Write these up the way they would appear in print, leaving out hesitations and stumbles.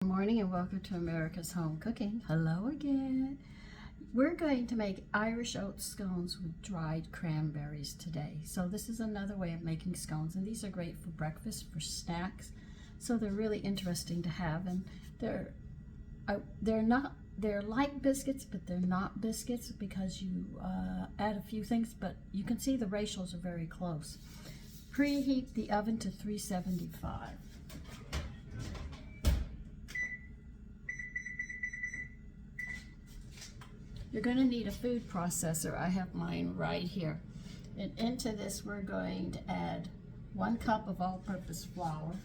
Good morning and welcome to America's Home Cooking. Hello again. We're going to make Irish oat scones with dried cranberries today. So this is another way of making scones, and these are great for breakfast, for snacks. So they're really interesting to have, and they're like biscuits, but they're not biscuits because you add a few things, but you can see the ratios are very close. Preheat the oven to 375. You're going to need a food processor. I have mine right here. And into this we're going to add 1 cup of all-purpose flour.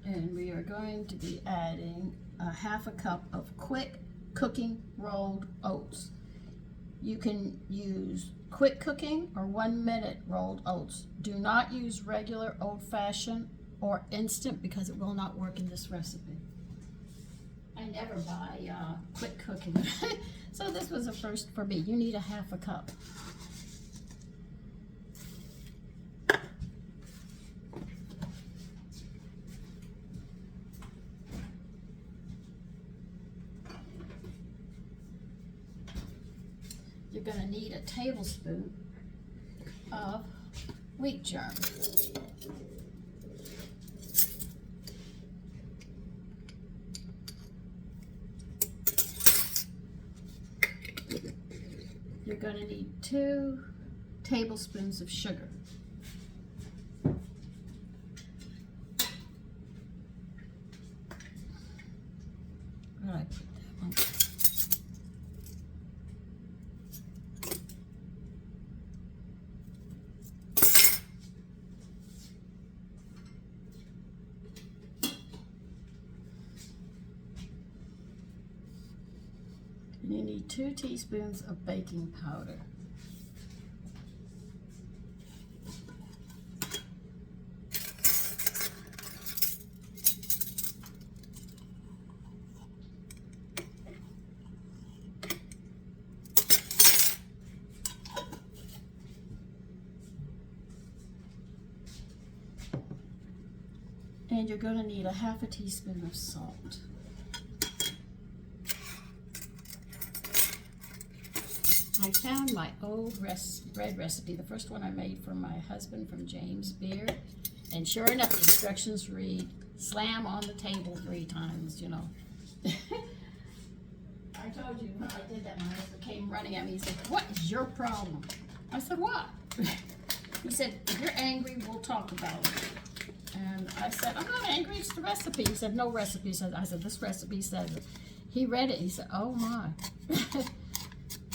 And we are going to be adding a 1/2 cup of quick cooking rolled oats. You can use quick cooking or 1-minute rolled oats. Do not use regular old-fashioned or instant because it will not work in this recipe. I never buy quick cooking. So this was a first for me. You need a 1/2 cup. You're going to need a tablespoon of wheat germ. You're going to need 2 tablespoons of sugar. Where did I put that one? You need 2 teaspoons of baking powder. And you're going to need a 1/2 teaspoon of salt. I found my old bread recipe, the first one I made for my husband from James Beard, and sure enough, the instructions read, slam on the table 3 times, you know. I told you when I did that, my husband came running at me, he said, "What is your problem?" I said, "What?" He said, "If you're angry, we'll talk about it." And I said, "I'm not angry, it's the recipe." He said, "No recipe." I said, "This recipe says it." He read it, he said, "Oh my."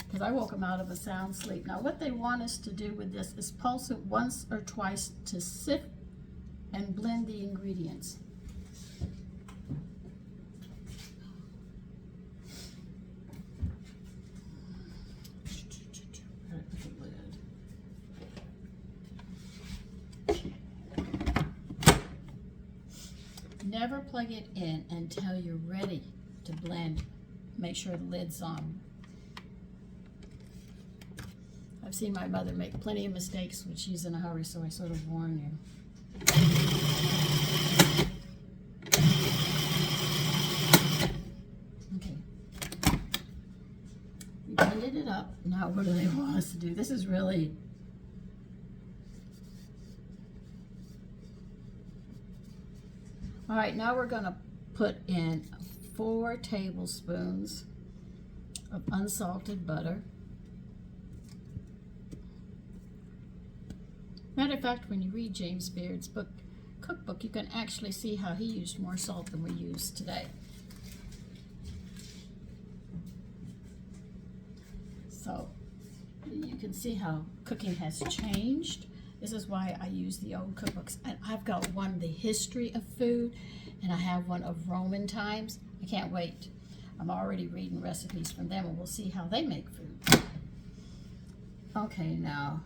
Because I woke him out of a sound sleep. Now what they want us to do with this is pulse it once or twice to sift and blend the ingredients. Never plug it in until you're ready to blend. Make sure the lid's on. I've seen my mother make plenty of mistakes when she's in a hurry, so I sort of warn you. Okay. We blended it up. Now what do they want us to do? This is really... All right, now we're going to put in 4 tablespoons of unsalted butter. Matter of fact, when you read James Beard's cookbook, you can actually see how he used more salt than we use today. So you can see how cooking has changed. This is why I use the old cookbooks. And I've got one, The History of Food, and I have one of Roman times. I can't wait. I'm already reading recipes from them, and we'll see how they make food. Okay, now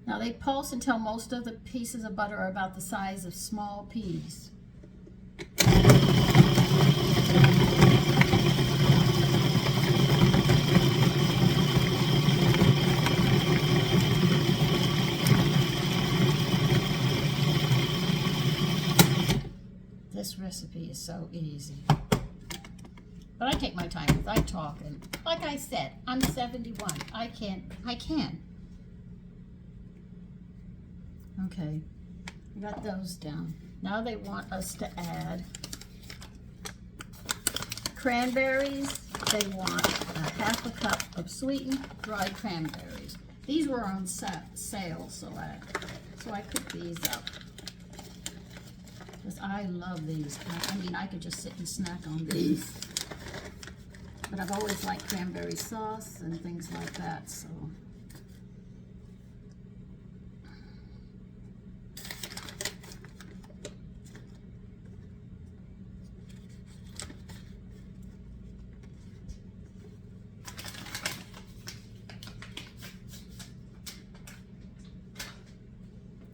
Now they pulse until most of the pieces of butter are about the size of small peas. This recipe is so easy. But I take my time because I talk, and like I said, I'm 71. I can. Okay, we got those down. Now they want us to add cranberries. They want a half a cup of sweetened dried cranberries. These were on sale, so I picked these up. Because I love these. I mean, I could just sit and snack on these. But I've always liked cranberry sauce and things like that, so.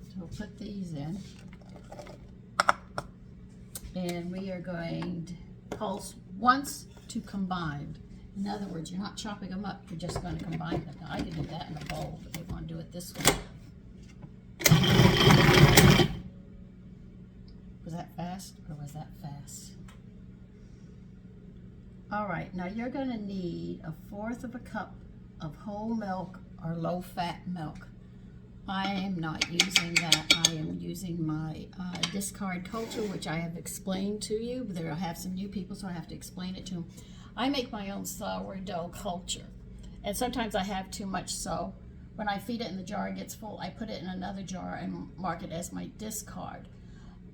So we'll put these in. And we are going to pulse once to combine. In other words, you're not chopping them up, you're just going to combine them. Now, I can do that in a bowl, but they want to do it this way. Was that fast or was that fast? All right, now you're going to need 1/4 of a cup of whole milk or low-fat milk. I am not using that. I am using my discard culture, which I have explained to you. But I have some new people, so I have to explain it to them. I make my own sourdough culture. And sometimes I have too much, so when I feed it in the jar, it gets full. I put it in another jar and mark it as my discard.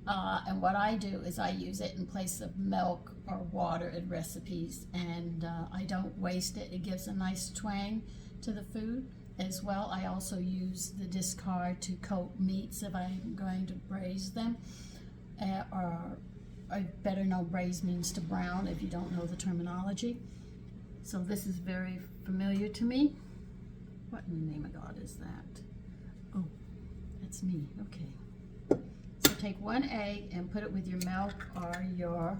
And what I do is I use it in place of milk or water in recipes. And I don't waste it. It gives a nice twang to the food. As well, I also use the discard to coat meats if I'm going to braise them. Or I better know braise means to brown if you don't know the terminology. So this is very familiar to me. What in the name of God is that? Oh, that's me. Okay. So take 1 egg and put it with your milk or your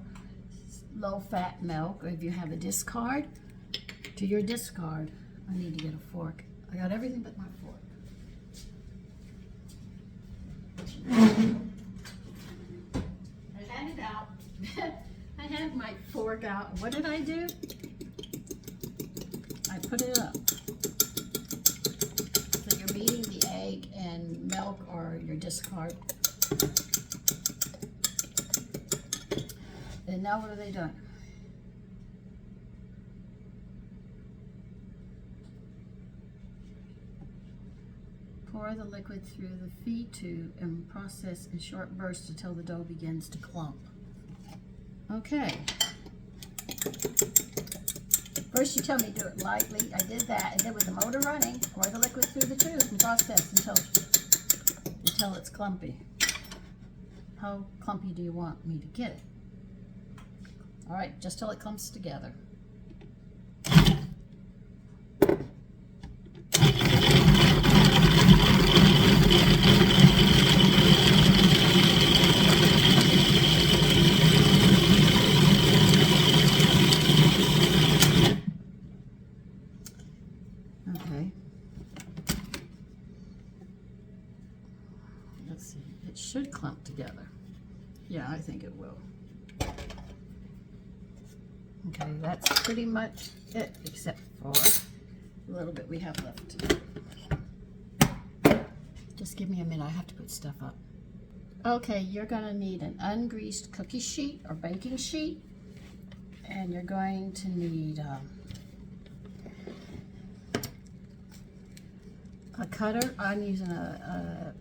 low-fat milk, or if you have a discard, to your discard. I need to get a fork. I got everything but my fork. I had it out. I had my fork out. What did I do? I put it up. So you're beating the egg and milk or your discard. And now what are they doing? Pour the liquid through the feed tube and process in short bursts until the dough begins to clump. Okay. First you tell me do it lightly. I did that, and then with the motor running, pour the liquid through the tube and process until it's clumpy. How clumpy do you want me to get it? All right, just till it clumps together. Okay. Let's see. It should clump together. Yeah, I think it will. Okay, that's pretty much it, except for a little bit we have left to do. Just give me a minute. I have to put stuff up. Okay, you're going to need an ungreased cookie sheet or baking sheet. And you're going to need a cutter. I'm using a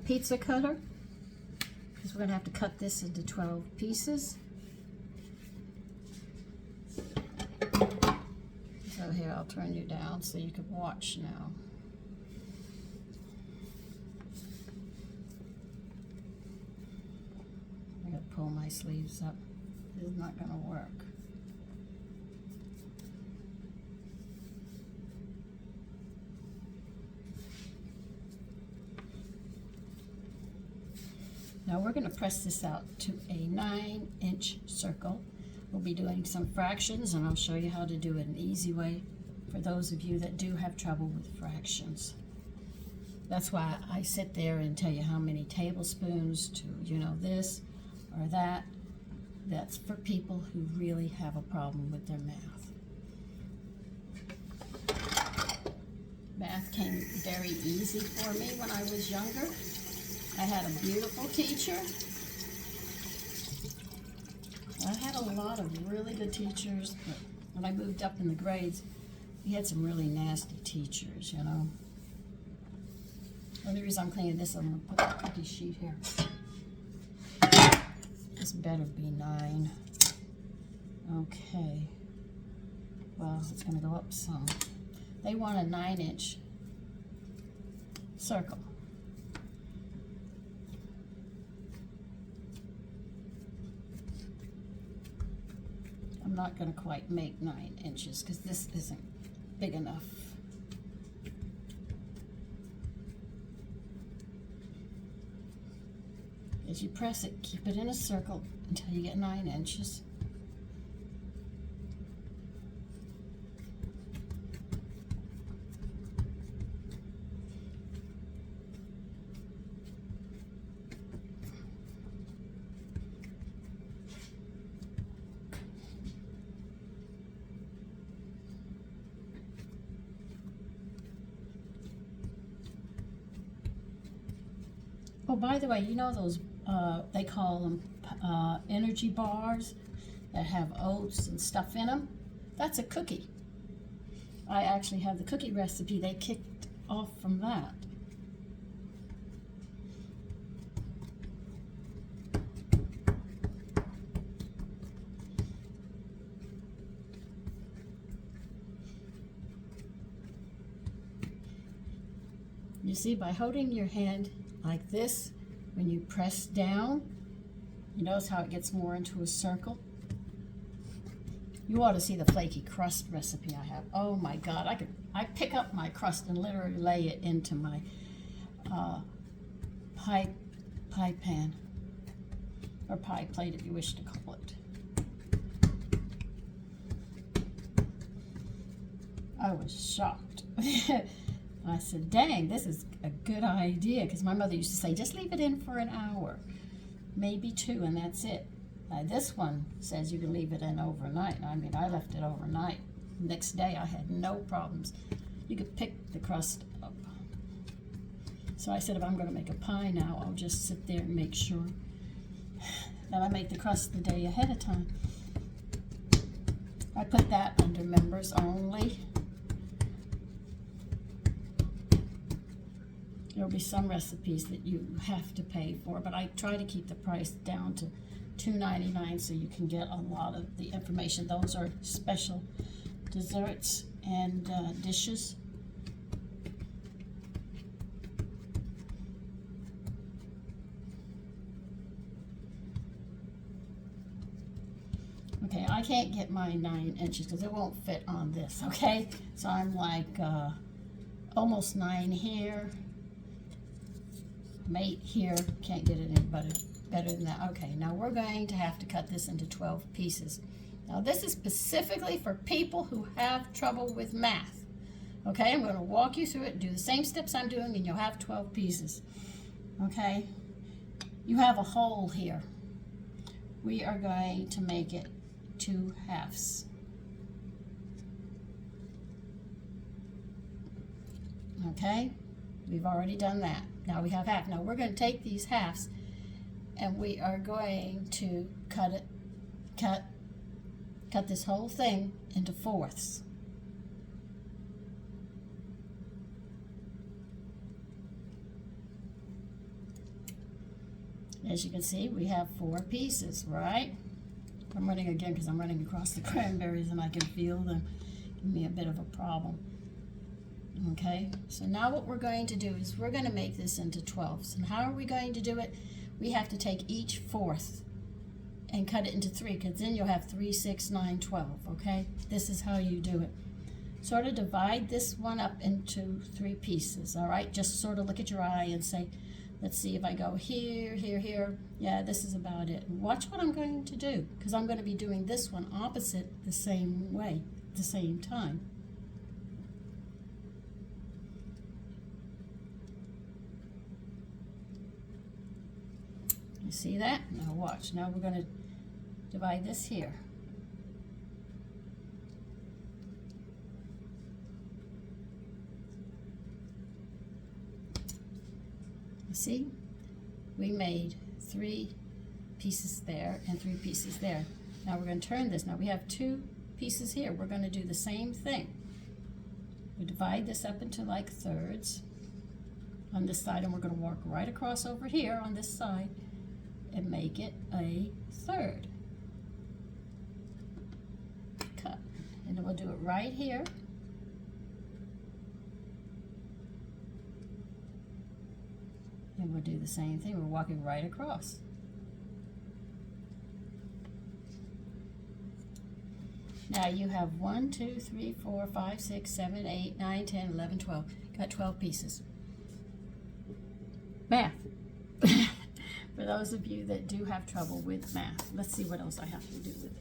pizza cutter because we're going to have to cut this into 12 pieces. So here, I'll turn you down so you can watch now. I gotta pull my sleeves up. This is not gonna work. Now we're going to press this out to a 9-inch circle. We'll be doing some fractions, and I'll show you how to do it an easy way for those of you that do have trouble with fractions. That's why I sit there and tell you how many tablespoons to, you know, this or that. That's for people who really have a problem with their math. Math came very easy for me when I was younger. I had a beautiful teacher. I had a lot of really good teachers, but when I moved up in the grades, we had some really nasty teachers, you know. The only reason I'm cleaning this, I'm going to put the cookie sheet here. This better be 9. Okay. Well, it's going to go up some. They want a 9-inch circle. I'm not going to quite make 9 inches because this isn't big enough. As you press it, keep it in a circle until you get 9 inches. Oh, by the way, you know those, they call them energy bars that have oats and stuff in them? That's a cookie. I actually have the cookie recipe. They kicked off from that. You see, by holding your hand like this, when you press down, you notice how it gets more into a circle? You ought to see the flaky crust recipe I have. Oh my God, I pick up my crust and literally lay it into my pie pan, or pie plate if you wish to call it. I was shocked. I said, dang, this is a good idea, because my mother used to say, just leave it in for an hour, maybe 2, and that's it. This one says you can leave it in overnight. I mean, I left it overnight. Next day, I had no problems. You could pick the crust up. So I said, if I'm going to make a pie now, I'll just sit there and make sure that I make the crust the day ahead of time. I put that under members only. There'll be some recipes that you have to pay for, but I try to keep the price down to $2.99 so you can get a lot of the information. Those are special desserts and dishes. Okay, I can't get my 9 inches because it won't fit on this, okay? So I'm like almost 9 here. 8 here, can't get it any better than that. Okay, now we're going to have to cut this into 12 pieces. Now this is specifically for people who have trouble with math. Okay, I'm going to walk you through it, do the same steps I'm doing, and you'll have 12 pieces. Okay, you have a hole here. We are going to make it 2 halves. Okay, we've already done that. Now we have half. Now we're going to take these halves and we are going to cut this whole thing into 4ths. As you can see, we have 4 pieces, right? I'm running again because I'm running across the cranberries and I can feel them give me a bit of a problem. Okay, so now what we're going to do is we're going to make this into 12s. And how are we going to do it? We have to take each 4th and cut it into 3, because then you'll have 3, 6, 9, 12, okay? This is how you do it. Sort of divide this one up into 3 pieces, all right? Just sort of look at your eye and say, Let's see if I go here, here, here. Yeah, this is about it. Watch what I'm going to do, because I'm going to be doing this one opposite the same way, at the same time. You see that? Now watch. Now we're going to divide this here. See, we made 3 pieces there and 3 pieces there. Now we're going to turn this. Now we have 2 pieces here. We're going to do the same thing. We divide this up into like thirds on this side, and we're going to walk right across over here on this side and make it a third. Cut. And then we'll do it right here. And we'll do the same thing. We're walking right across. Now you have 1, 2, 3, 4, 5, 6, 7, 8, 9, 10, 11, 12. Got 12 pieces. Math. For those of you that do have trouble with math. Let's see what else I have to do with it.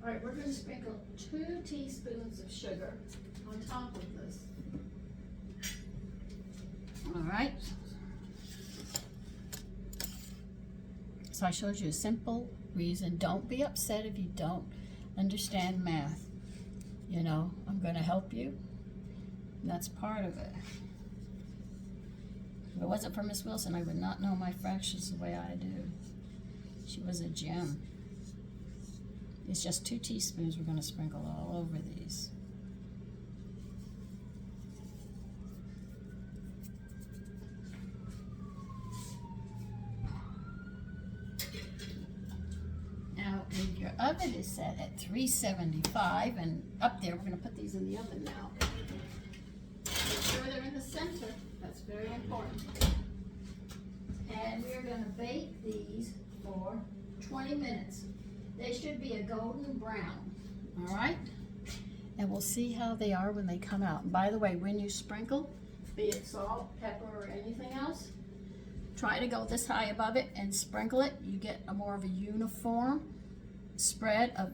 All right, we're going to sprinkle 2 teaspoons of sugar on top of this. All right. So I showed you a simple reason. Don't be upset if you don't understand math. You know, I'm going to help you. That's part of it. If it wasn't for Miss Wilson, I would not know my fractions the way I do. She was a gem. It's just 2 teaspoons we're going to sprinkle all over these. Now, if your oven is set at 375 and up there, we're going to put these in the oven now. Make sure they're in the center. That's very important. And we're going to bake these for 20 minutes. They should be a golden brown, all right? And we'll see how they are when they come out. And by the way, when you sprinkle, be it salt, pepper, or anything else, try to go this high above it and sprinkle it. You get a more of a uniform spread of,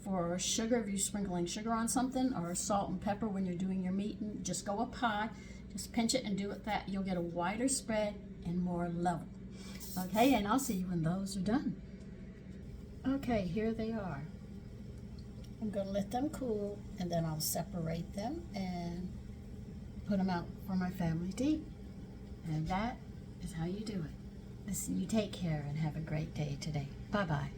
for sugar, if you're sprinkling sugar on something, or salt and pepper when you're doing your meat, and just go up high, just pinch it and do it that. You'll get a wider spread and more level. Okay, and I'll see you when those are done. Okay, here they are. I'm going to let them cool, and then I'll separate them and put them out for my family to eat. And that is how you do it. Listen, you take care and have a great day today. Bye-bye.